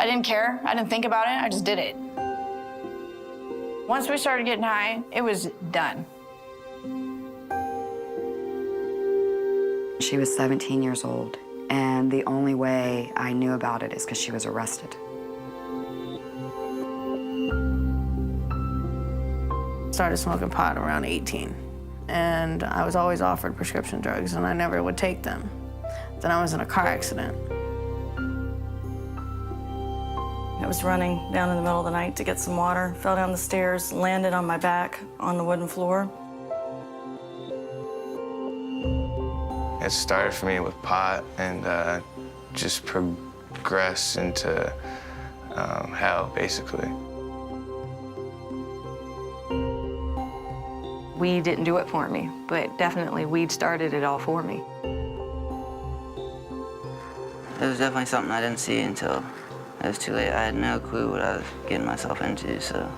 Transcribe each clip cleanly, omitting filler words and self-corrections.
I didn't care. I didn't think about it. I just did it. Once we started getting high, it was done. She was 17 years old, and the only way I knew about it is because she was arrested. Started smoking pot around 18, and I was always offered prescription drugs, and I never would take them. Then I was in a car accident. I was running down in the middle of the night to get some water, fell down the stairs, landed on my back on the wooden floor. It started for me with pot and just progressed into hell, basically. Weed didn't do it for me, but definitely weed started it all for me. It was definitely something I didn't see until it was too late. I had no clue what I was getting myself into, so.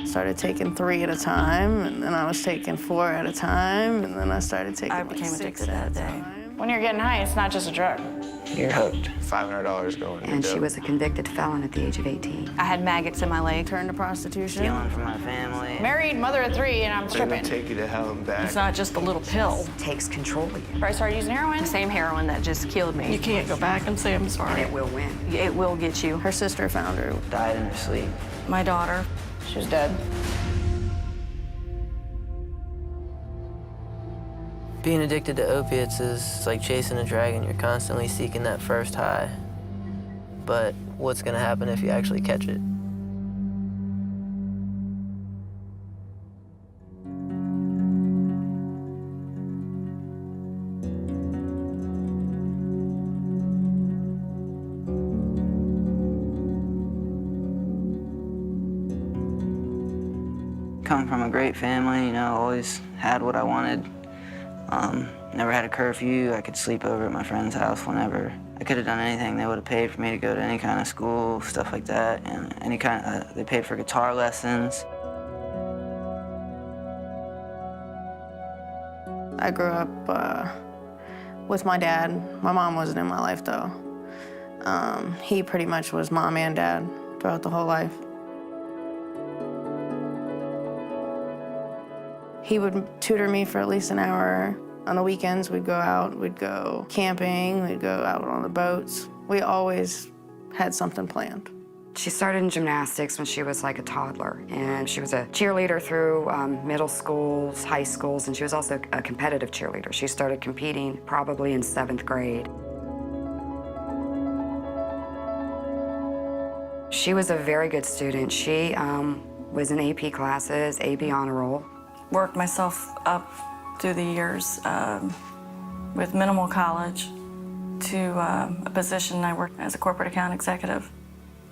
Started taking 3 at a time, and then I was taking 4 at a time, and then I started taking I like became 6 addicted at that a day. time. When you're getting high, it's not just a drug. You're hooked. $500 going to And she dope. was a convicted felon at the age of 18. I had maggots in my leg. Turned to prostitution. Stealing from my family. Married, mother of 3, and I'm They're stripping. gonna take you to hell and back. It's not just a little pill. Takes control of you, I started using heroin. The same heroin that just killed You me. can't go back and say I'm and sorry. it will win. It will get you. Her sister found her. Died in her sleep. My daughter. She was dead. Being addicted to opiates is like chasing a dragon. You're constantly seeking that first high. But what's gonna happen if you actually catch it? Coming from a great family, you know, always had what I wanted. Never had a curfew. I could sleep over at my friend's house whenever. I could have done anything. They would have paid for me to go to any kind of school, stuff like that, and any kind. They paid for guitar lessons. I grew up with my dad. My mom wasn't in my life, though. He pretty much was mom and dad throughout the whole life. He would tutor me for at least an hour. On the weekends, we'd go out, we'd go camping, we'd go out on the boats. We always had something planned. She started in gymnastics when she was like a toddler, and she was a cheerleader through middle schools, high schools, and she was also a competitive cheerleader. She started competing probably in 7th grade. She was a very good student. She was in AP classes, AP honor roll. Worked myself up through the years with minimal college to a position. I worked as a corporate account executive.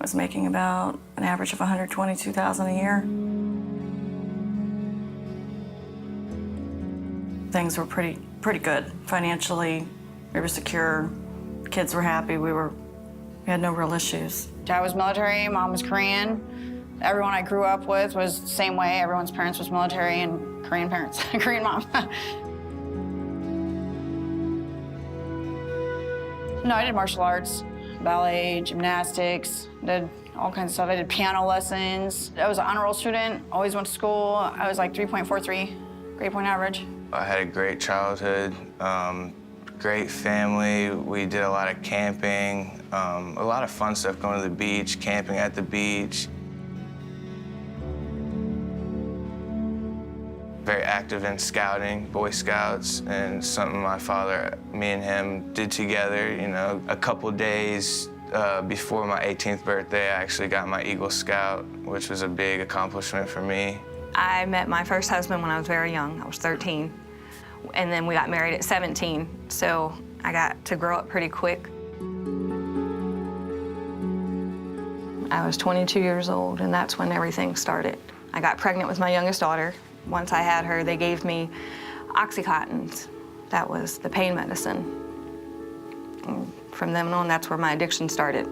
I was making about an average of $122,000 a year. Things were pretty good financially. We were secure. Kids were happy. We had no real issues. Dad was military, mom was Korean. Everyone I grew up with was the same way. Everyone's parents was military and Korean parents, Korean mom. No, I did martial arts, ballet, gymnastics, did all kinds of stuff. I did piano lessons. I was an honor roll student, always went to school. I was like 3.43 grade point average. I had a great childhood, great family. We did a lot of camping, a lot of fun stuff, going to the beach, camping at the beach. Very active in scouting, Boy Scouts, and something my father, me and him did together. You know, a couple days before my 18th birthday, I actually got my Eagle Scout, which was a big accomplishment for me. I met my first husband when I was very young. I was 13. And then we got married at 17. So I got to grow up pretty quick. I was 22 years old, and that's when everything started. I got pregnant with my youngest daughter. Once I had her, they gave me Oxycontins. That was the pain medicine. And from then on, that's where my addiction started.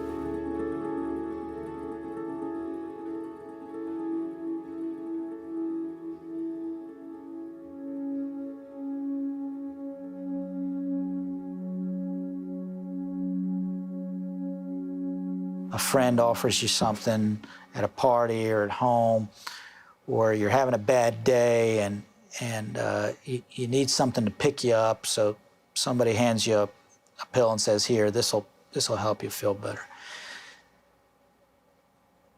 a friend offers you something at a party or at home, or you're having a bad day and you need something to pick you up, so somebody hands you a pill and says, here, this'll help you feel better.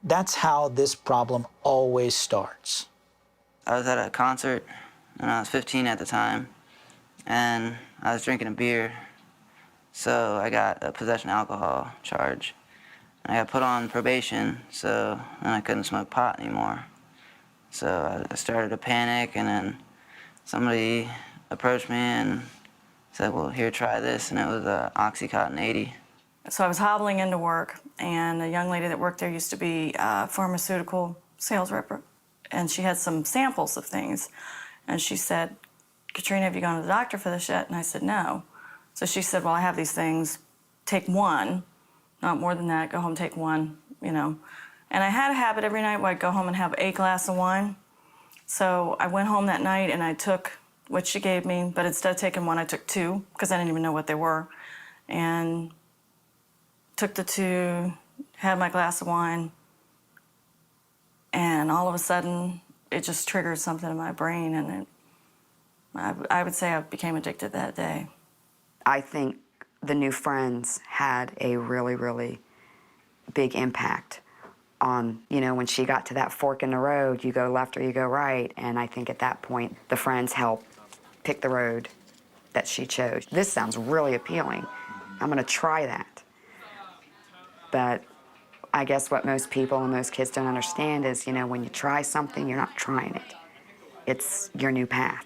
That's how this problem always starts. I was at a concert, and I was 15 at the time, and I was drinking a beer, so I got a possession alcohol charge. And I got put on probation, so then I couldn't smoke pot anymore. So I started to panic, and then somebody approached me and said, well, here, try this, and it was Oxycontin 80. So I was hobbling into work, and a young lady that worked there used to be a pharmaceutical sales rep, and she had some samples of things. And she said, Katrina, have you gone to the doctor for this yet? And I said, no. So she said, well, I have these things, take one, not more than that, go home, take one, you know. And I had a habit every night where I'd go home and have a glass of wine. So I went home that night and I took what she gave me, but instead of taking one, I took two, because I didn't even know what they were. And took the two, had my glass of wine, and all of a sudden, it just triggered something in my brain, and I would say I became addicted that day. I think the new friends had a really, really big impact on, you know, when she got to that fork in the road, you go left or you go right, and I think at that point, the friends helped pick the road that she chose. This sounds really appealing. I'm gonna try that. But I guess what most people and most kids don't understand is, you know, when you try something, you're not trying it. It's your new path.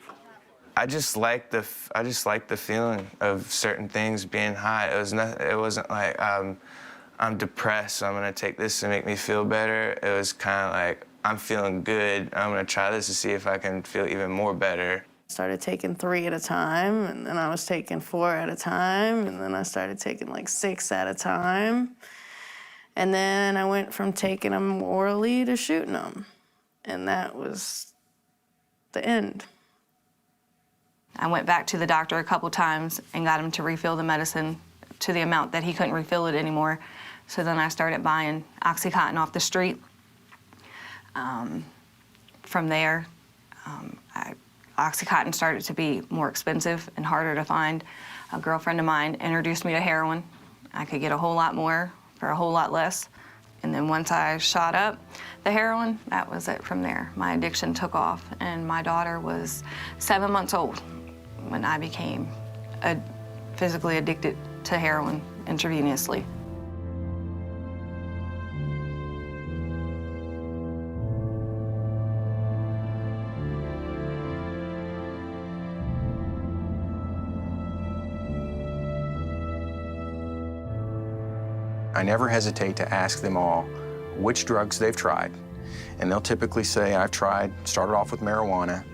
I just like the feeling of certain things being high. It wasn't like I'm depressed, so I'm gonna take this to make me feel better. It was kind of like, I'm feeling good, I'm gonna try this to see if I can feel even more better. Started taking 3 at a time, and then I was taking 4 at a time, and then I started taking like 6 at a time. And then I went from taking them orally to shooting them. And that was the end. I went back to the doctor a couple times and got him to refill the medicine to the amount that he couldn't refill it anymore. So then I started buying Oxycontin off the street. From there, Oxycontin started to be more expensive and harder to find. A girlfriend of mine introduced me to heroin. I could get a whole lot more for a whole lot less. And then once I shot up the heroin, that was it from there. My addiction took off, and my daughter was 7 months old when I became physically addicted to heroin intravenously. I never hesitate to ask them all which drugs they've tried. And they'll typically say, started off with marijuana,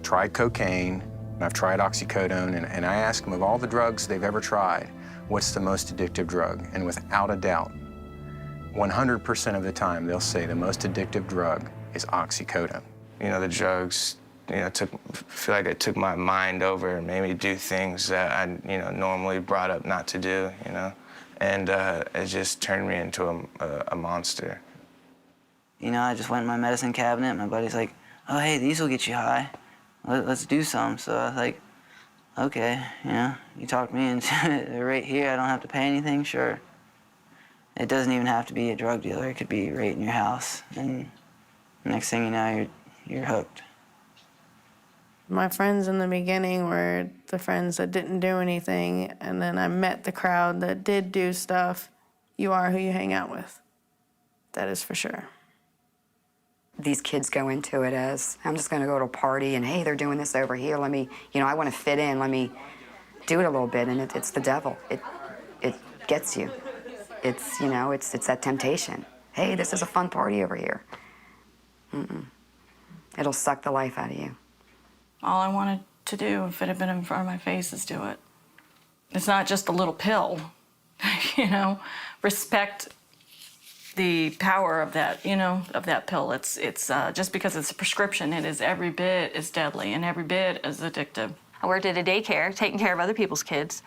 tried cocaine, and I've tried oxycodone, and I ask them of all the drugs they've ever tried, what's the most addictive drug? And without a doubt, 100% of the time, they'll say the most addictive drug is oxycodone. You know, the drugs, you know, feel like it took my mind over and made me do things that I, you know, normally brought up not to do, you know. And it just turned me into a monster. You know, I just went in my medicine cabinet. My buddy's like, oh, hey, these will get you high. Let's do some. So I was like, okay, you know, you talked me into it right here. I don't have to pay anything, sure. It doesn't even have to be a drug dealer. It could be right in your house. And next thing you know, you're hooked. My friends in the beginning were the friends that didn't do anything, and then I met the crowd that did do stuff. You are who you hang out with. That is for sure. These kids go into it as, I'm just gonna go to a party and hey, they're doing this over here, let me, you know, I wanna fit in, let me do it a little bit, and it's the devil. It gets you. It's, you know, it's that temptation. Hey, this is a fun party over here. It'll suck the life out of you. All I wanted to do, if it had been in front of my face, is do it. It's not just a little pill, you know. Respect the power of that, you know, of that pill. It's just because it's a prescription, it is every bit as deadly and every bit as addictive. I worked at a daycare, taking care of other people's kids,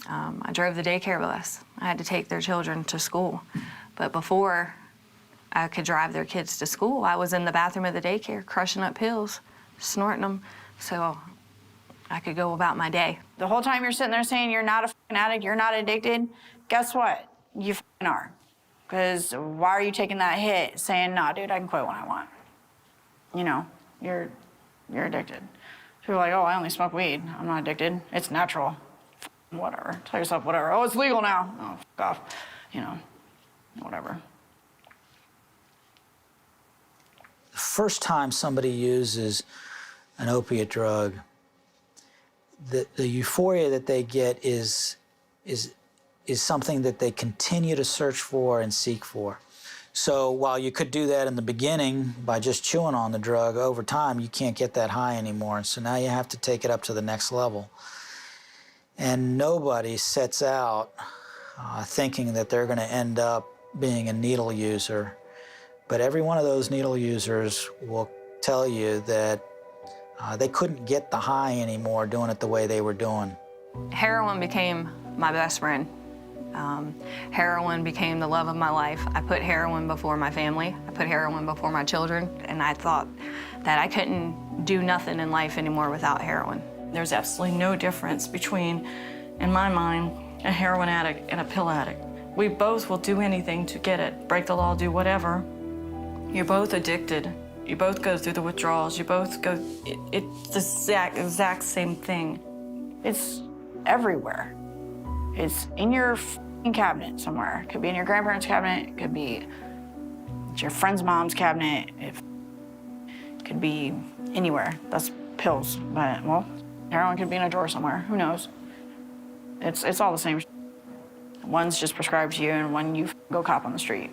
I drove the daycare bus. I had to take their children to school. But before I could drive their kids to school, I was in the bathroom of the daycare crushing up pills, snorting them, so I could go about my day. The whole time you're sitting there saying you're not a fucking addict, you're not addicted, guess what? You fucking are. Because why are you taking that hit saying, nah, dude, I can quit when I want? You know, you're addicted. People are like, oh, I only smoke weed. I'm not addicted. It's natural. Whatever. Tell yourself whatever. Oh, it's legal now. Oh, fuck off. You know, whatever. The first time somebody uses an opiate drug, the euphoria that they get is something that they continue to search for and seek for. So while you could do that in the beginning by just chewing on the drug, over time you can't get that high anymore. And so now you have to take it up to the next level. And nobody sets out thinking that they're going to end up being a needle user. But every one of those needle users will tell you that they couldn't get the high anymore doing it the way they were doing. Heroin became my best friend. Heroin became the love of my life. I put heroin before my family. I put heroin before my children. And I thought that I couldn't do nothing in life anymore without heroin. There's absolutely no difference between, in my mind, a heroin addict and a pill addict. We both will do anything to get it, break the law, do whatever. You're both addicted. You both go through the withdrawals. You both go, it's the exact same thing. It's everywhere. It's in your cabinet somewhere. It could be in your grandparents' cabinet. It could be your friend's mom's cabinet. It could be anywhere. That's pills. But, well, heroin could be in a drawer somewhere. Who knows? It's all the same. One's just prescribed to you, and one you go cop on the street.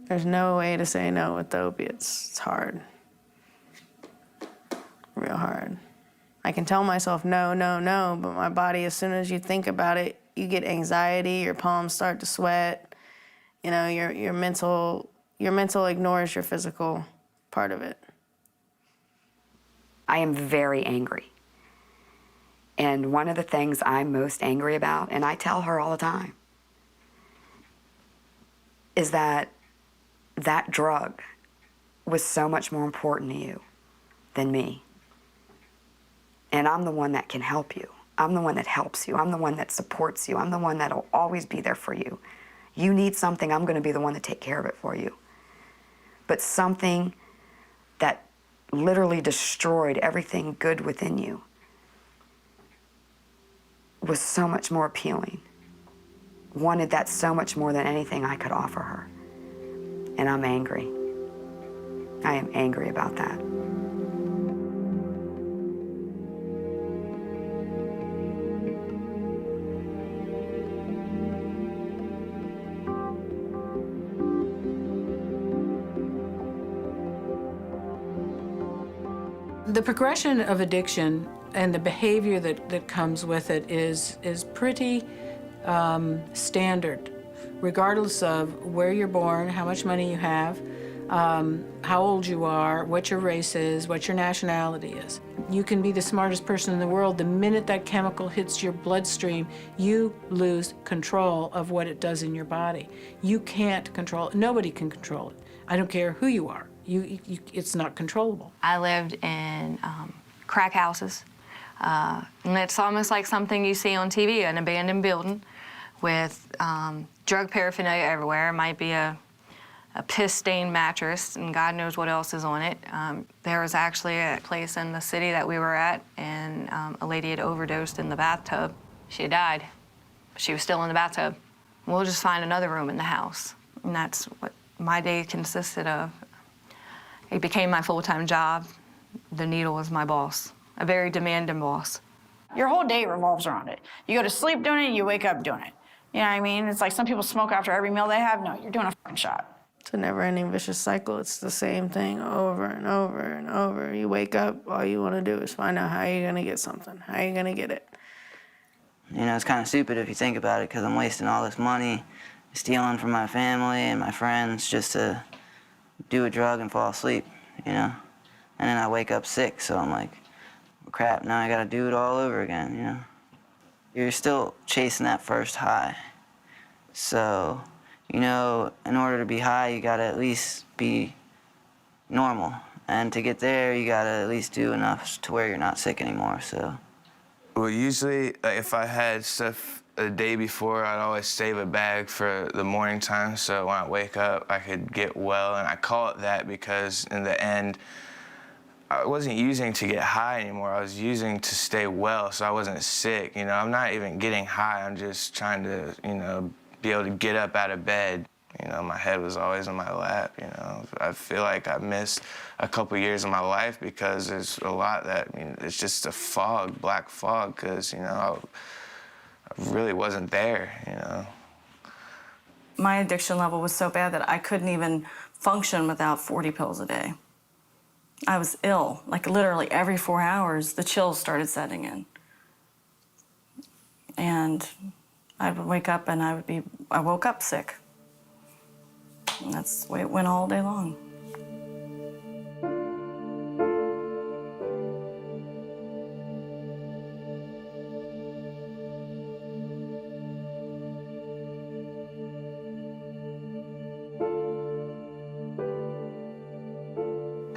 There's no way to say no with the opiates. It's hard. Real hard. I can tell myself no, no, no, but my body, as soon as you think about it, you get anxiety, your palms start to sweat. You know, your mental ignores your physical part of it. I am very angry. And one of the things I'm most angry about, and I tell her all the time, is that that drug was so much more important to you than me. And I'm the one that can help you. I'm the one that helps you. I'm the one that supports you. I'm the one that'll always be there for you. You need something, I'm going to be the one to take care of it for you. But something that literally destroyed everything good within you was so much more appealing. Wanted that so much more than anything I could offer her. And I'm angry. I am angry about that. The progression of addiction and the behavior that comes with it is pretty standard, regardless of where you're born, how much money you have, how old you are, what your race is, what your nationality is. You can be the smartest person in the world. The minute that chemical hits your bloodstream, you lose control of what it does in your body. You can't control it. Nobody can control it. I don't care who you are. It's not controllable. I lived in crack houses, and it's almost like something you see on TV, an abandoned building with drug paraphernalia everywhere. It might be a piss-stained mattress, and God knows what else is on it. There was actually a place in the city that we were at, and a lady had overdosed in the bathtub. She had died. She was still in the bathtub. We'll just find another room in the house, and that's what my day consisted of. It became my full-time job. The needle was my boss, a very demanding boss. Your whole day revolves around it. You go to sleep doing it, you wake up doing it. You know what I mean? It's like some people smoke after every meal they have. No, you're doing a fucking shot. It's a never-ending vicious cycle. It's the same thing over and over and over. You wake up, all you want to do is find out how you're going to get something, how you're going to get it. You know, it's kind of stupid if you think about it, because I'm wasting all this money stealing from my family and my friends just to do a drug and fall asleep, you know? And then I wake up sick, so I'm like, crap, now I gotta do it all over again, you know? You're still chasing that first high. So, you know, in order to be high, you gotta at least be normal. And to get there, you gotta at least do enough to where you're not sick anymore, so. Well, usually, like, if I had stuff the day before, I'd always save a bag for the morning time, so when I wake up, I could get well. And I call it that because in the end, I wasn't using to get high anymore. I was using to stay well, so I wasn't sick. You know, I'm not even getting high. I'm just trying to, you know, be able to get up out of bed. You know, my head was always in my lap, you know. I feel like I missed a couple years of my life because there's a lot that, I mean, it's just a fog, black fog, because, you know, I really wasn't there, you know. My addiction level was so bad that I couldn't even function without 40 pills a day. I was ill, like literally every 4 hours, the chills started setting in. And I would wake up and I woke up sick. And that's the way it went all day long.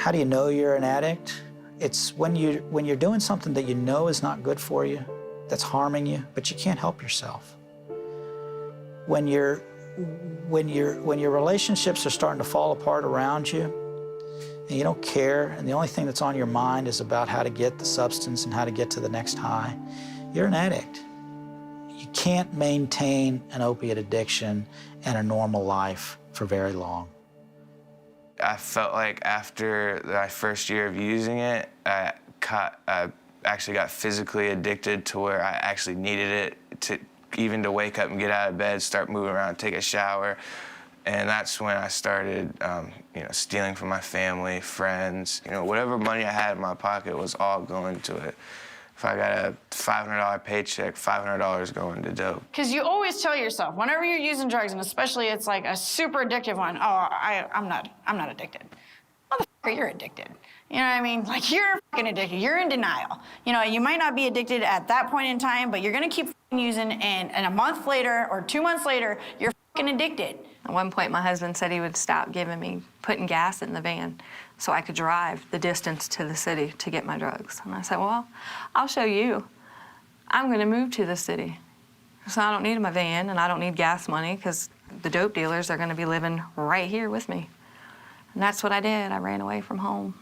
How do you know you're an addict? It's when you're doing something that you know is not good for you, that's harming you, but you can't help yourself. When your relationships are starting to fall apart around you, and you don't care, and the only thing that's on your mind is about how to get the substance and how to get to the next high, you're an addict. You can't maintain an opiate addiction and a normal life for very long. I felt like after my first year of using it, I actually got physically addicted to where I actually needed it to even to wake up and get out of bed, start moving around, take a shower. And that's when I started, you know, stealing from my family, friends. You know, whatever money I had in my pocket was all going to it. If I got a $500 paycheck, $500 going to dope. Because you always tell yourself, whenever you're using drugs, and especially it's like a super addictive one, oh, I'm not addicted. Motherfucker, you're addicted. You know what I mean? Like, you're fucking addicted. You're in denial. You know, you might not be addicted at that point in time, but you're gonna keep using, and a month later or 2 months later, you're fucking addicted. At one point, my husband said he would stop putting gas in the van so I could drive the distance to the city to get my drugs. And I said, well, I'll show you. I'm gonna move to the city. So I don't need my van and I don't need gas money because the dope dealers are gonna be living right here with me. And that's what I did. I ran away from home.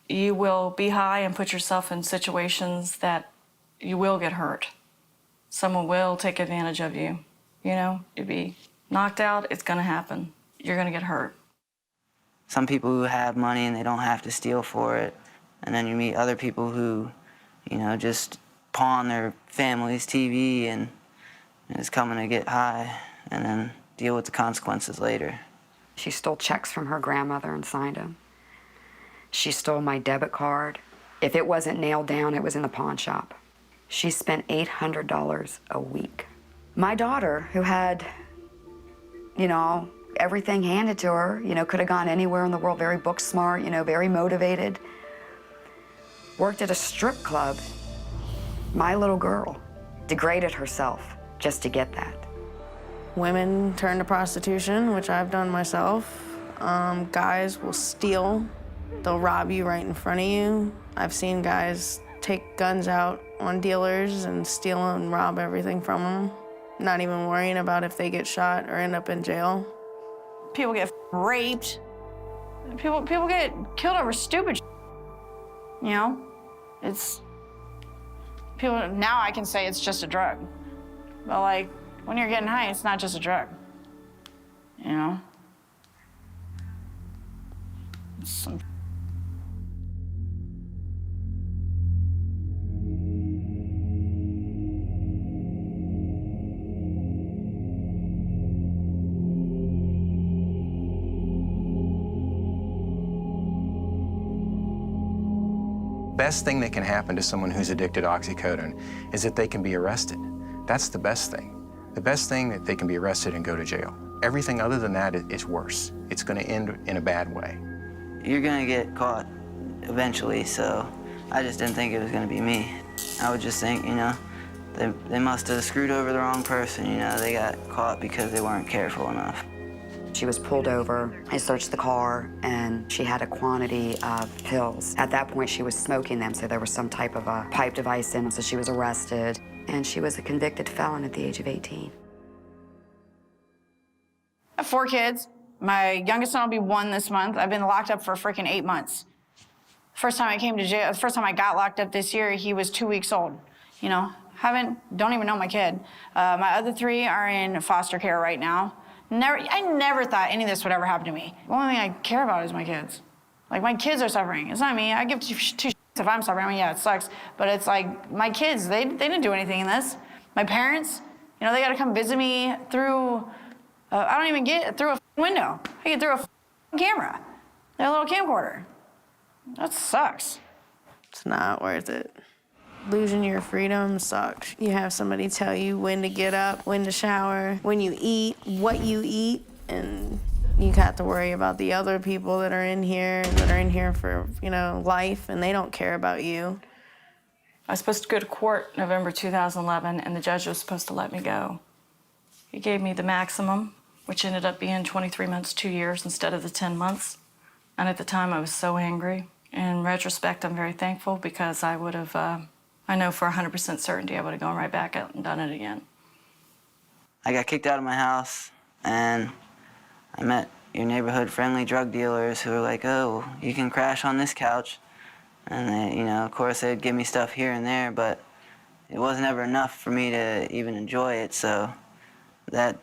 You will be high and put yourself in situations that you will get hurt. Someone will take advantage of you. You know, you'll be knocked out, it's gonna happen. You're gonna get hurt. Some people who have money and they don't have to steal for it. And then you meet other people who, you know, just pawn their family's TV and is coming to get high and then deal with the consequences later. She stole checks from her grandmother and signed them. She stole my debit card. If it wasn't nailed down, it was in the pawn shop. She spent $800 a week. My daughter, who had, you know, everything handed to her, you know, could have gone anywhere in the world, very book smart, you know, very motivated, worked at a strip club. My little girl degraded herself just to get that. Women turn to prostitution, which I've done myself. Guys will steal. They'll rob you right in front of you. I've seen guys take guns out on dealers and steal and rob everything from them, not even worrying about if they get shot or end up in jail. People get raped. People get killed over stupid shit. You know? It's... People, now I can say it's just a drug. But like, when you're getting high, it's not just a drug. You know? It's some... Best thing that can happen to someone who's addicted to oxycodone is that they can be arrested. That's the best thing. The best thing that they can be arrested and go to jail. Everything other than that is worse. It's going to end in a bad way. You're gonna get caught eventually, so I just didn't think it was gonna be me. I would just think, you know, they must have screwed over the wrong person, you know, they got caught because they weren't careful enough. She was pulled over. I searched the car, and she had a quantity of pills. At that point, she was smoking them, so there was some type of a pipe device in them, so she was arrested. And she was a convicted felon at the age of 18. I have 4 kids. My youngest son will be 1 this month. I've been locked up for freaking 8 months. First time I came to jail, the first time I got locked up this year, he was 2 weeks old. You know, don't even know my kid. My other 3 are in foster care right now. I never thought any of this would ever happen to me. The only thing I care about is my kids. Like, my kids are suffering. It's not me. I give two shits if I'm suffering. I mean, yeah, it sucks. But it's like, my kids, they didn't do anything in this. My parents, you know, they got to come visit me through, I don't even get through a window. I get through a camera, their little camcorder. That sucks. It's not worth it. Losing your freedom sucks. You have somebody tell you when to get up, when to shower, when you eat, what you eat, and you have to worry about the other people that are in here for, you know, life, and they don't care about you. I was supposed to go to court November 2011, and the judge was supposed to let me go. He gave me the maximum, which ended up being 23 months, 2 years instead of the 10 months. And at the time, I was so angry. In retrospect, I'm very thankful because I would have, I know for 100% certainty I would have gone right back out and done it again. I got kicked out of my house, and I met your neighborhood-friendly drug dealers who were like, oh, you can crash on this couch. And they, you know, of course, they'd give me stuff here and there, but it wasn't ever enough for me to even enjoy it, so that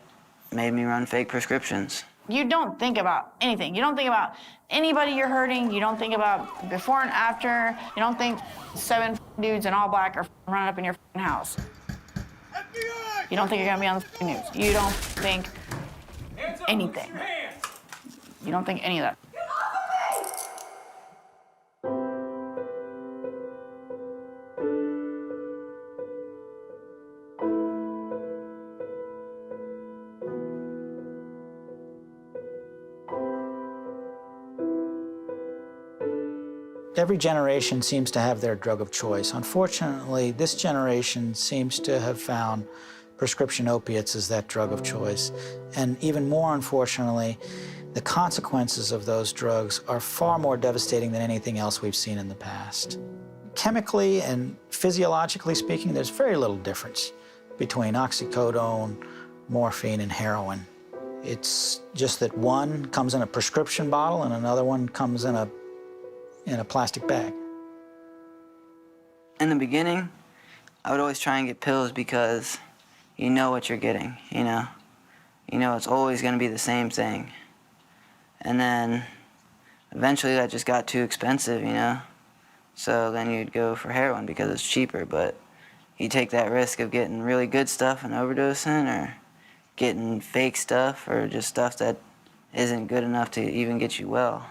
made me run fake prescriptions. You don't think about anything. You don't think about anybody you're hurting. You don't think about before and after. You don't think 7 dudes in all black are running up in your house. You don't think you're gonna be on the news. You don't think anything. You don't think any of that. Every generation seems to have their drug of choice. Unfortunately, this generation seems to have found prescription opiates as that drug of choice. And even more unfortunately, the consequences of those drugs are far more devastating than anything else we've seen in the past. Chemically and physiologically speaking, there's very little difference between oxycodone, morphine, and heroin. It's just that one comes in a prescription bottle and another one comes in a plastic bag. In the beginning, I would always try and get pills because you know what you're getting, you know? You know it's always gonna be the same thing. And then eventually that just got too expensive, you know? So then you'd go for heroin because it's cheaper, but you take that risk of getting really good stuff and overdosing, or getting fake stuff, or just stuff that isn't good enough to even get you well.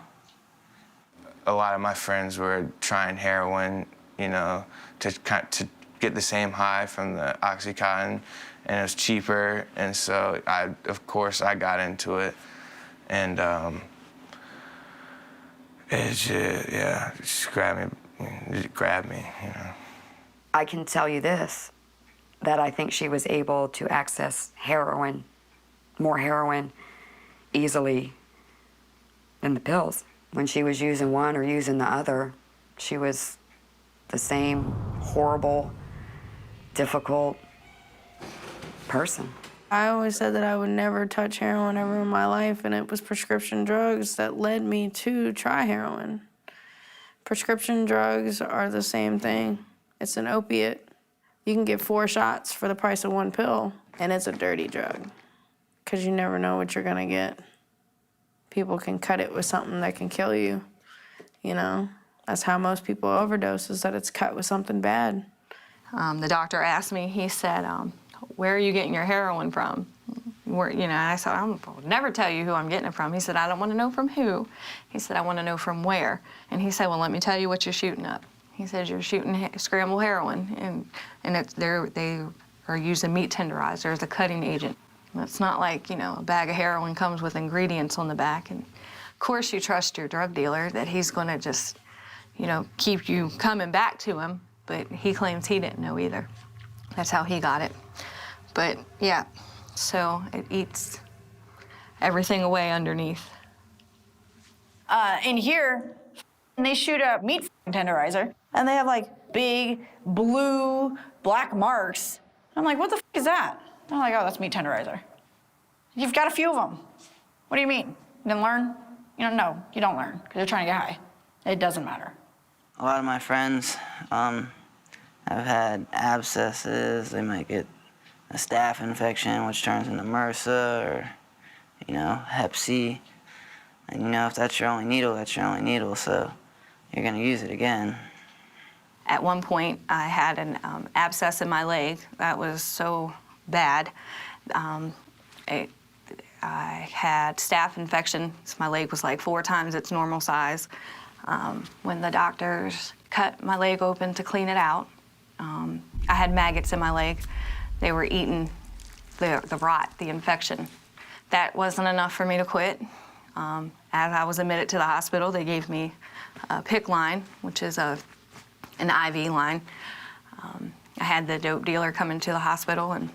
A lot of my friends were trying heroin, you know, to get the same high from the Oxycontin, and it was cheaper, and so of course I got into it, and it just grabbed me, you know. I can tell you this, that I think she was able to access heroin, more heroin, easily than the pills. When she was using one or using the other, she was the same horrible, difficult person. I always said that I would never touch heroin ever in my life, and it was prescription drugs that led me to try heroin. Prescription drugs are the same thing. It's an opiate. You can get 4 shots for the price of 1 pill, and it's a dirty drug, because you never know what you're gonna get. People can cut it with something that can kill you, you know? That's how most people overdose, is that it's cut with something bad. The doctor asked me, he said, where are you getting your heroin from? I said, I'll never tell you who I'm getting it from. He said, I don't want to know from who. He said, I want to know from where. And he said, well, let me tell you what you're shooting up. He said, you're shooting scrambled heroin, and they are using meat tenderizer as a cutting agent. It's not like, you know, a bag of heroin comes with ingredients on the back. And of course you trust your drug dealer that he's going to just, you know, keep you coming back to him but he claims he didn't know either. That's how he got it. But yeah, so it eats everything away underneath. In here, they shoot a meat tenderizer, and they have like big blue, black marks. I'm like, what the is that? They're like, oh, that's meat tenderizer. You've got a few of them. What do you mean? You didn't learn? You don't know. You don't learn because you're trying to get high. It doesn't matter. A lot of my friends have had abscesses. They might get a staph infection, which turns into MRSA, or, Hep C. And, if that's your only needle, that's your only needle, so you're going to use it again. At one point, I had an abscess in my leg that was so bad. I had staph infection. So my leg was like 4 times its normal size. When the doctors cut my leg open to clean it out, I had maggots in my leg. They were eating the rot, the infection. That wasn't enough for me to quit. As I was admitted to the hospital, they gave me a PICC line, which is an IV line. I had the dope dealer come into the hospital and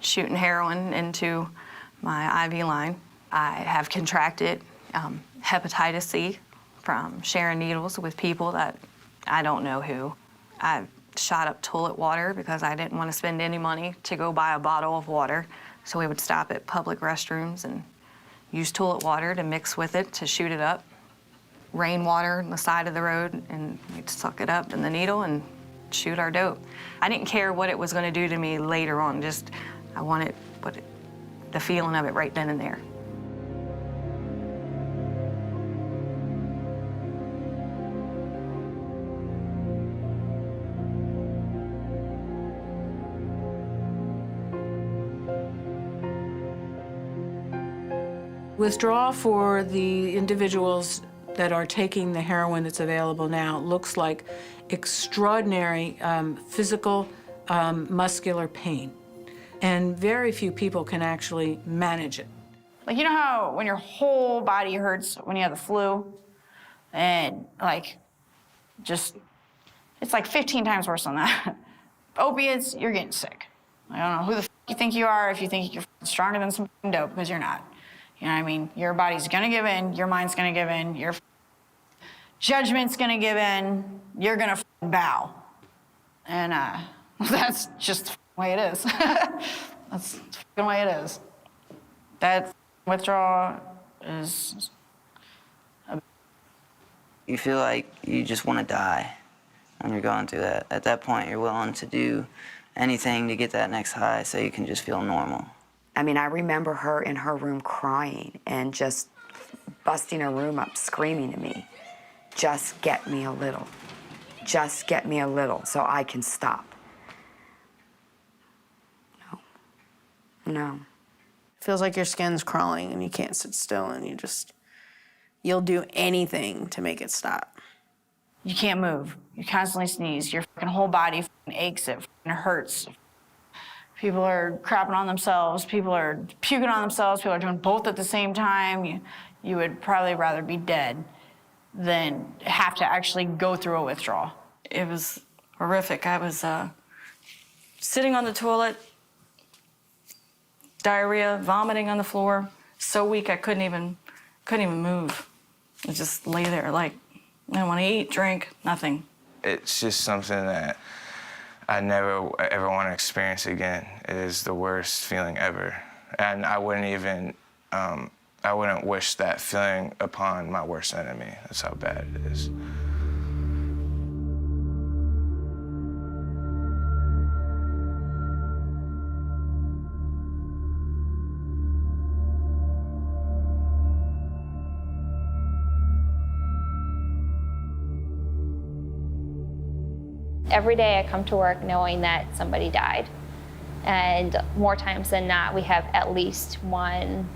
shooting heroin into my IV line. I have contracted hepatitis C from sharing needles with people that I don't know who. I shot up toilet water because I didn't want to spend any money to go buy a bottle of water. So we would stop at public restrooms and use toilet water to mix with it to shoot it up. Rainwater on the side of the road, and we'd suck it up in the needle and shoot our dope. I didn't care what it was going to do to me later on, just I wanted the feeling of it right then and there. Withdrawal for the individuals that are taking the heroin that's available now looks like extraordinary physical, muscular pain. And very few people can actually manage it. Like, you know how when your whole body hurts when you have the flu? And it's like 15 times worse than that. Opiates, you're getting sick. I don't know who the you think you are if you think you're stronger than some dope, because you're not. You know what I mean? Your body's gonna give in, your mind's gonna give in, your judgment's gonna give in, you're gonna bow. And that's just the way it is. That's the way it is. That withdrawal is... You feel like you just want to die when you're going through that. At that point, you're willing to do anything to get that next high so you can just feel normal. I mean, I remember her in her room crying and just busting her room up, screaming to me, just get me a little. Just get me a little so I can stop. No. Feels like your skin's crawling and you can't sit still and you'll do anything to make it stop. You can't move. You constantly sneeze. Your fucking whole body aches. It hurts. People are crapping on themselves. People are puking on themselves. People are doing both at the same time. You would probably rather be dead than have to actually go through a withdrawal. It was horrific. I was sitting on the toilet, diarrhea, vomiting on the floor, so weak I couldn't even move. I just lay there like, I don't want to eat, drink, nothing. It's just something that I never ever want to experience again. It is the worst feeling ever. And I wouldn't wish that feeling upon my worst enemy. That's how bad it is. Every day I come to work knowing that somebody died. And more times than not, we have at least one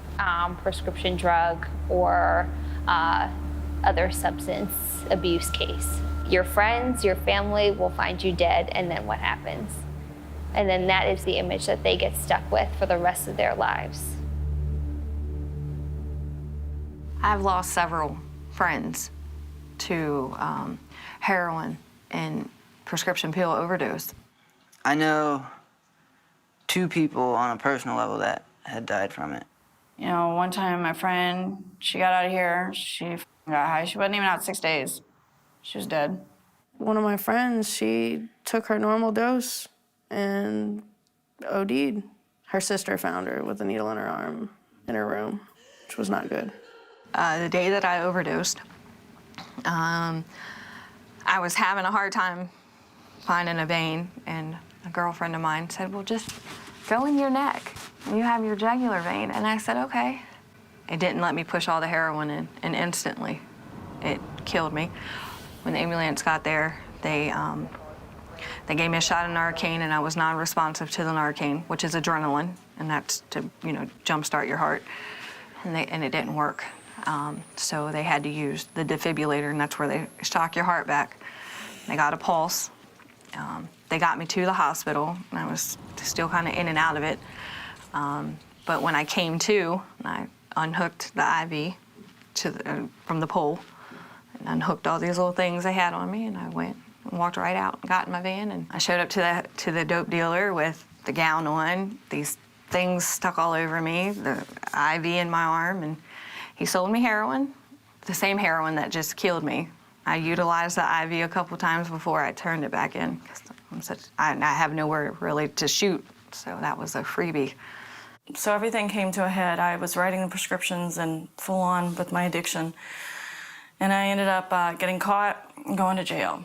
prescription drug or other substance abuse case. Your friends, your family will find you dead, and then what happens? And then that is the image that they get stuck with for the rest of their lives. I've lost several friends to heroin, and prescription pill overdose. I know 2 people on a personal level that had died from it. You know, one time my friend, she got out of here, she got high. She wasn't even out 6 days. She was dead. One of my friends, she took her normal dose and OD'd. Her sister found her with a needle in her arm in her room, which was not good. The day that I overdosed, I was having a hard time finding a vein, and a girlfriend of mine said, well, just go in your neck. You have your jugular vein. And I said, okay. It didn't let me push all the heroin in, and instantly it killed me. When the ambulance got there, they gave me a shot of Narcan, and I was non-responsive to the Narcan, which is adrenaline, and that's to, you know, jumpstart your heart. And it didn't work. So they had to use the defibrillator, and that's where they shock your heart back. They got a pulse. They got me to the hospital, and I was still kind of in and out of it. But when I came to, I unhooked the IV from the pole, and unhooked all these little things they had on me, and I went and walked right out and got in my van. And I showed up to the dope dealer with the gown on, these things stuck all over me, the IV in my arm, and he sold me heroin, the same heroin that just killed me. I utilized the IV a couple times before I turned it back in, because I have nowhere really to shoot, so that was a freebie. So everything came to a head. I was writing the prescriptions and full on with my addiction. And I ended up getting caught and going to jail.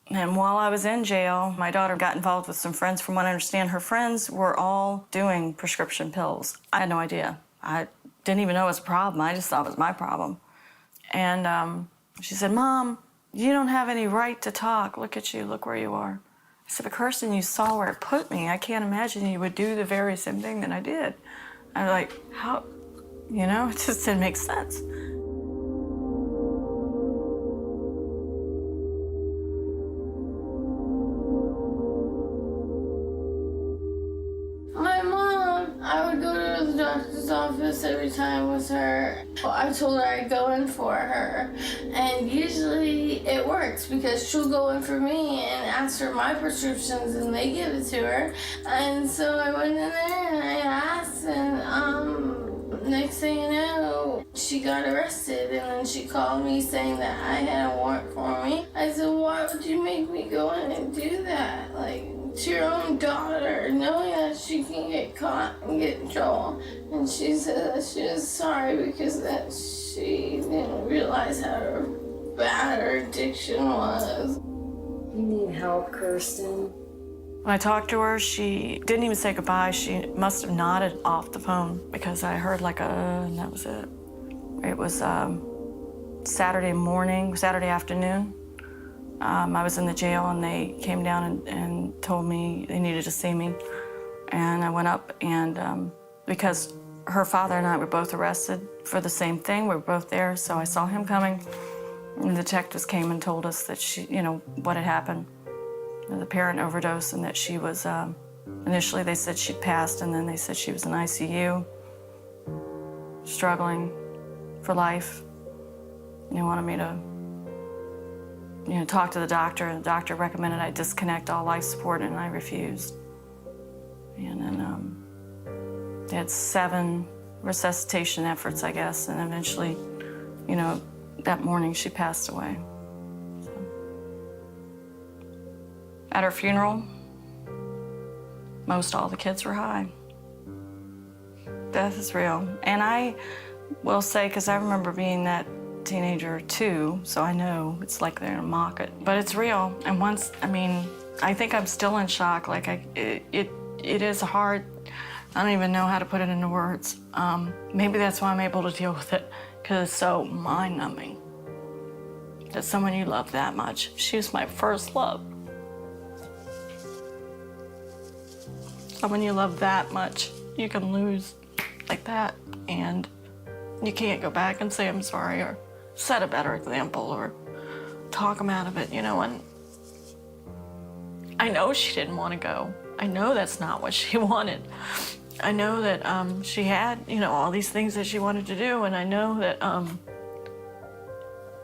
And while I was in jail, my daughter got involved with some friends. From what I understand, her friends were all doing prescription pills. I had no idea. I didn't even know it was a problem. I just thought it was my problem. And she said, Mom, you don't have any right to talk. Look at you, look where you are. I said, but Kirsten, you saw where it put me. I can't imagine you would do the very same thing that I did. I was like, how? You know, it just didn't make sense. My mom, I would go to the doctor's office every time with her. I told her I'd go in for her, and usually it works because she'll go in for me and ask for my prescriptions, and they give it to her. And so I went in there and I asked, and next thing you know, she got arrested, and then she called me saying that I had a warrant for me. I said, why would you make me go in and do that? Like, to your own daughter, knowing that she can get caught and get in trouble. And she said that she was sorry because that she didn't realize how bad her addiction was. You need help, Kirsten. When I talked to her, she didn't even say goodbye. She must have nodded off the phone because I heard like and that was it. It was Saturday afternoon. I was in the jail, and they came down and told me they needed to see me. And I went up, and because her father and I were both arrested for the same thing, we were both there, so I saw him coming. And the detectives came and told us that she, you know, what had happened, the parent overdose, and that she was, initially they said she'd passed, and then they said she was in ICU, struggling for life. And they wanted me to, you know, talk to the doctor, and the doctor recommended I disconnect all life support, and I refused. And then they had 7 resuscitation efforts, I guess, and eventually, you know, that morning she passed away. So. At her funeral, most all the kids were high. Death is real. And I will say, because I remember being that teenager too, so I know it's like they're gonna mock it, but it's real. And once, I mean, I think I'm still in shock. Like it is hard. I don't even know how to put it into words. Maybe that's why I'm able to deal with it, because it's so mind-numbing that someone you love that much. She was my first love. Someone you love that much, you can lose like that, and you can't go back and say I'm sorry or set a better example or talk them out of it, you know. And I know she didn't want to go. I know that's not what she wanted. I know that she had, you know, all these things that she wanted to do, and I know that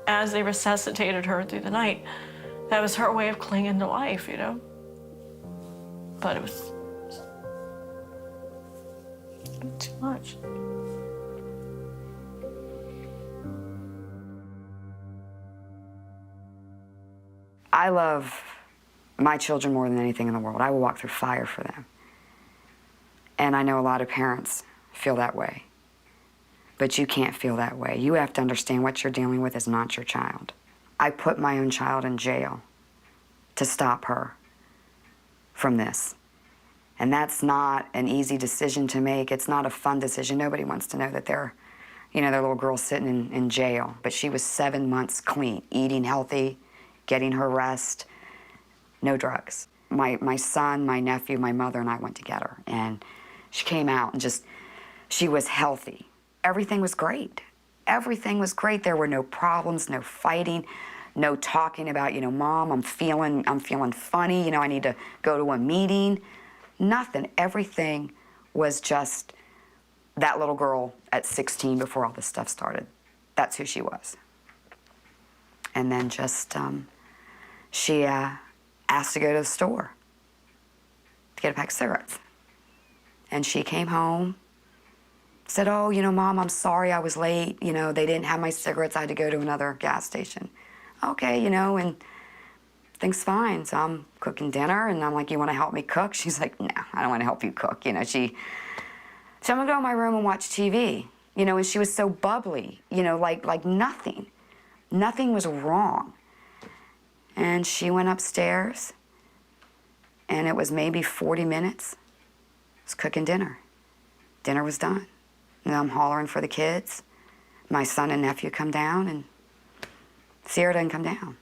as they resuscitated her through the night, that was her way of clinging to life, you know? But it was too much. I love my children more than anything in the world. I will walk through fire for them. And I know a lot of parents feel that way. But you can't feel that way. You have to understand what you're dealing with is not your child. I put my own child in jail to stop her from this. And that's not an easy decision to make. It's not a fun decision. Nobody wants to know that their little girl's sitting in jail. But she was 7 months clean, eating healthy, getting her rest, no drugs. My son, my nephew, my mother, and I went to get her. And she came out and she was healthy. Everything was great. Everything was great. There were no problems, no fighting, no talking about, Mom, I'm feeling funny, I need to go to a meeting. Nothing. Everything was just that little girl at 16 before all this stuff started. That's who she was. And then she asked to go to the store to get a pack of cigarettes. And she came home, said, oh, Mom, I'm sorry I was late. They didn't have my cigarettes. I had to go to another gas station. Okay, and things fine. So I'm cooking dinner, and I'm like, you want to help me cook? She's like, no, I don't want to help you cook. So I'm going to go in my room and watch TV. And she was so bubbly, like nothing. Nothing was wrong. And she went upstairs, and it was maybe 40 minutes. I was cooking dinner. Dinner was done. And I'm hollering for the kids. My son and nephew come down, and Sierra doesn't come down.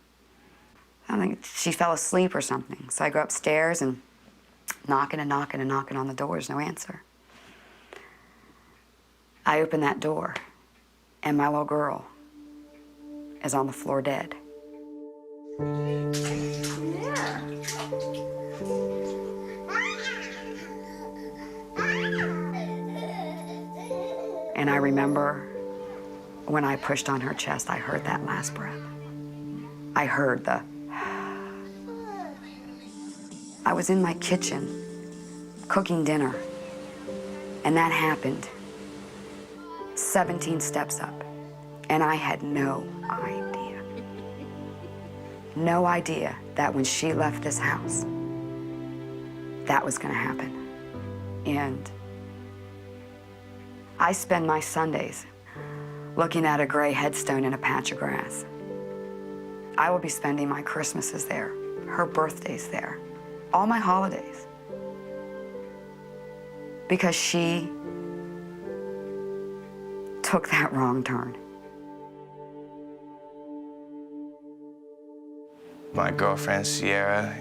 I think she fell asleep or something. So I go upstairs and knocking and knocking and knocking on the doors, no answer. I open that door, and my little girl is on the floor dead. And I remember when I pushed on her chest, I heard that last breath. I heard I was in my kitchen cooking dinner, and that happened 17 steps up, and I had no idea that when she left this house, that was gonna happen. And I spend my Sundays looking at a gray headstone in a patch of grass. I will be spending my Christmases there, her birthdays there, all my holidays. Because she took that wrong turn. My girlfriend, Sierra,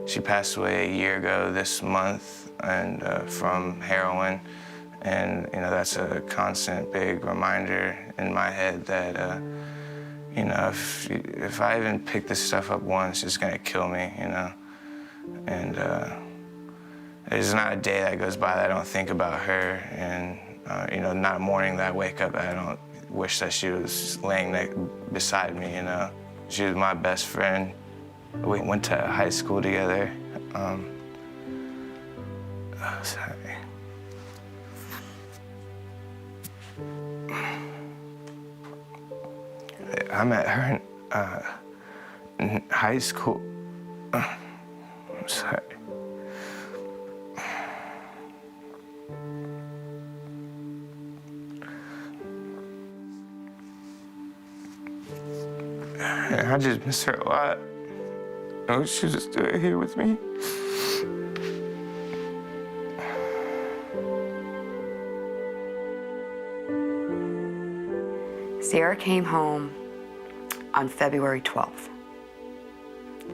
she passed away a year ago this month, and from heroin. And, that's a constant big reminder in my head that, if I even pick this stuff up once, it's gonna kill me, And there's not a day that goes by that I don't think about her. And, not a morning that I wake up that I don't wish that she was laying beside me, She was my best friend. We went to high school together. Sorry. I met her in high school. I'm sorry. I just miss her a lot. I wish she was still here with me. Sierra came home on February 12th.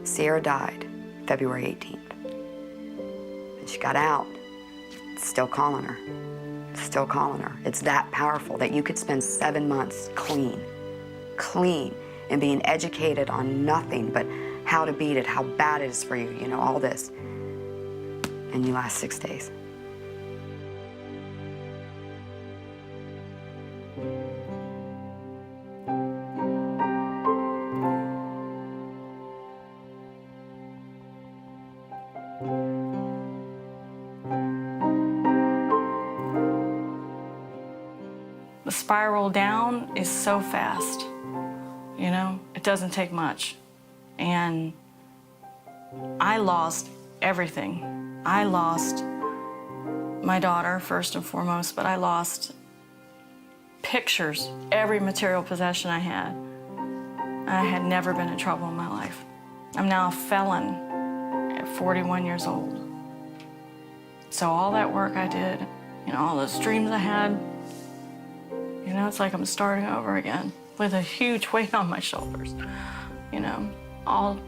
Sierra died February 18th. And she got out. It's still calling her. Still calling her. It's that powerful that you could spend 7 months clean, and being educated on nothing but how to beat it, how bad it is for you, all this. And you last 6 days. spiral down is so fast. You know, it doesn't take much. And I lost everything. I lost my daughter, first and foremost, but I lost pictures, every material possession I had. I had never been in trouble in my life. I'm now a felon at 41 years old. So all that work I did, you know, all those dreams I had, you know, it's like I'm starting over again with a huge weight on my shoulders, you know, all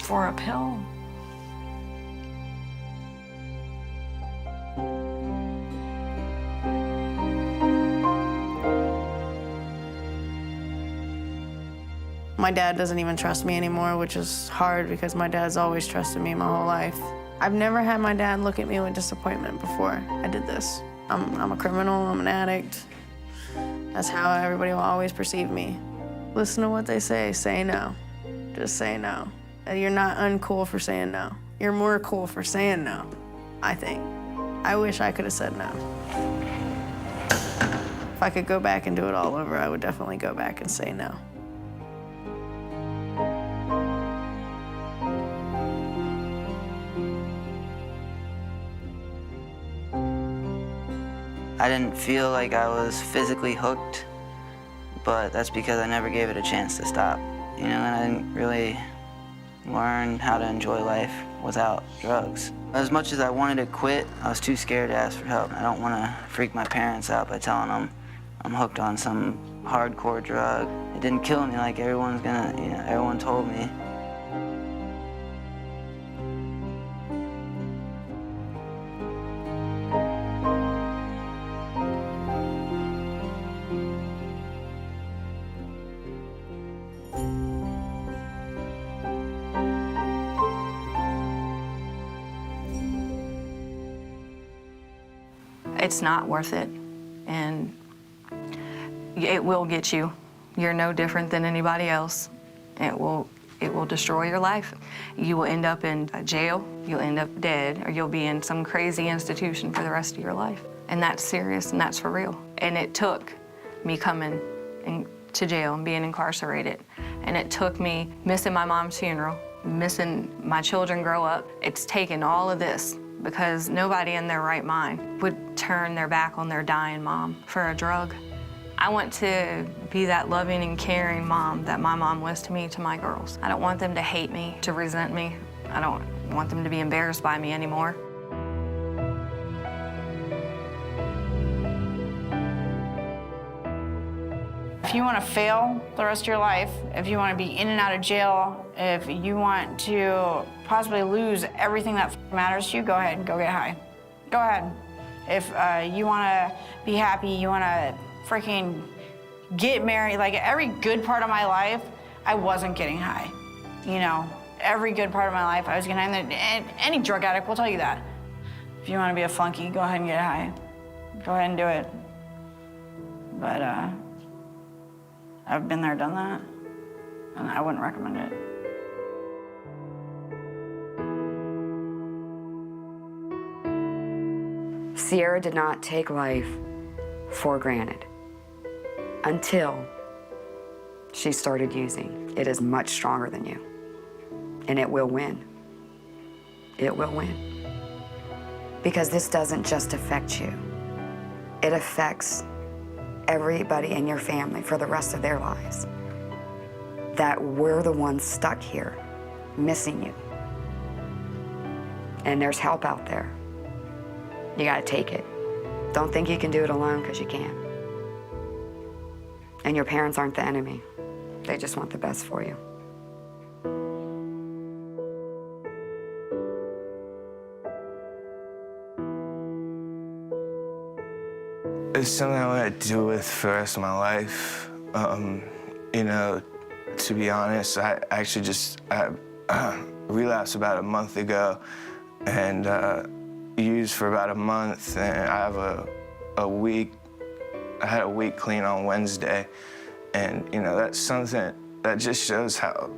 for a pill. My dad doesn't even trust me anymore, which is hard because my dad's always trusted me my whole life. I've never had my dad look at me with disappointment before I did this. I'm a criminal, I'm an addict. That's how everybody will always perceive me. Listen to what they say no. Just say no. You're not uncool for saying no. You're more cool for saying no, I think. I wish I could have said no. If I could go back and do it all over, I would definitely go back and say no. I didn't feel like I was physically hooked, but that's because I never gave it a chance to stop. You know, and I didn't really learn how to enjoy life without drugs. As much as I wanted to quit, I was too scared to ask for help. I don't want to freak my parents out by telling them I'm hooked on some hardcore drug. It didn't kill me like everyone told me. It's not worth it, and it will get you. You're no different than anybody else. It will destroy your life. You will end up in a jail, you'll end up dead, or you'll be in some crazy institution for the rest of your life. And that's serious, and that's for real. And it took me coming to jail and being incarcerated. And it took me missing my mom's funeral, missing my children grow up. It's taken all of this, because nobody in their right mind would turn their back on their dying mom for a drug. I want to be that loving and caring mom that my mom was to me, to my girls. I don't want them to hate me, to resent me. I don't want them to be embarrassed by me anymore. If you want to fail the rest of your life, if you want to be in and out of jail, if you want to possibly lose everything that matters to you, go ahead and go get high. Go ahead. If you want to be happy, you want to freaking get married, like every good part of my life, I wasn't getting high. You know, every good part of my life, I was getting high. And any drug addict will tell you that. If you want to be a flunky, go ahead and get high. Go ahead and do it. But I've been there, done that, and I wouldn't recommend it. Sierra did not take life for granted until she started using. It is much stronger than you, and it will win. It will win. Because this doesn't just affect you. It affects everybody in your family for the rest of their lives. That we're the ones stuck here, missing you. And there's help out there. You gotta take it. Don't think you can do it alone, because you can't. And your parents aren't the enemy. They just want the best for you. It's something I want to deal with for the rest of my life. You know, to be honest, I actually just relapsed about a month ago and used for about a month, and I have a week. I had a week clean on Wednesday, and you know, that's something that just shows how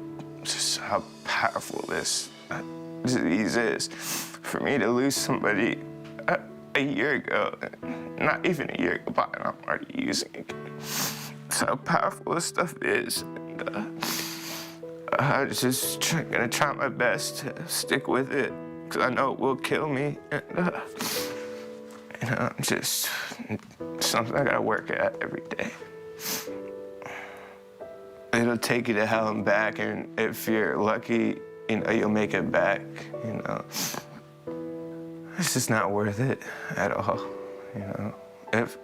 powerful this disease is. For me to lose somebody a year ago, not even a year go by and I'm already using it. That's how powerful this stuff is. And, I'm just gonna try my best to stick with it, because I know it will kill me. And, just something I gotta work at every day. It'll take you to hell and back, and if you're lucky, you'll make it back, It's just not worth it at all, If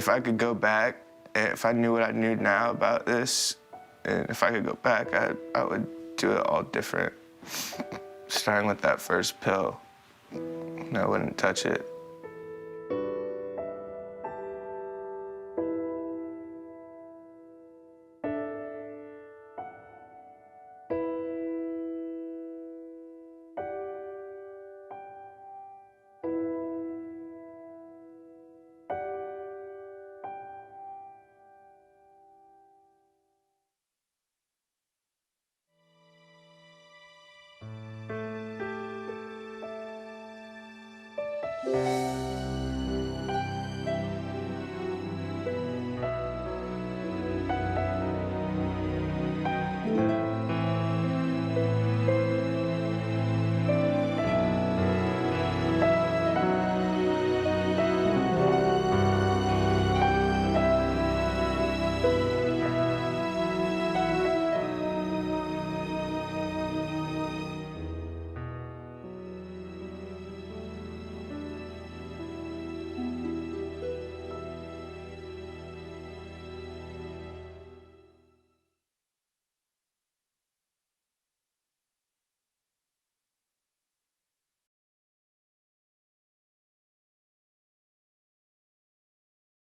I could go back, and if I knew what I knew now about this, and if I could go back, I would do it all different. Starting with that first pill, I wouldn't touch it.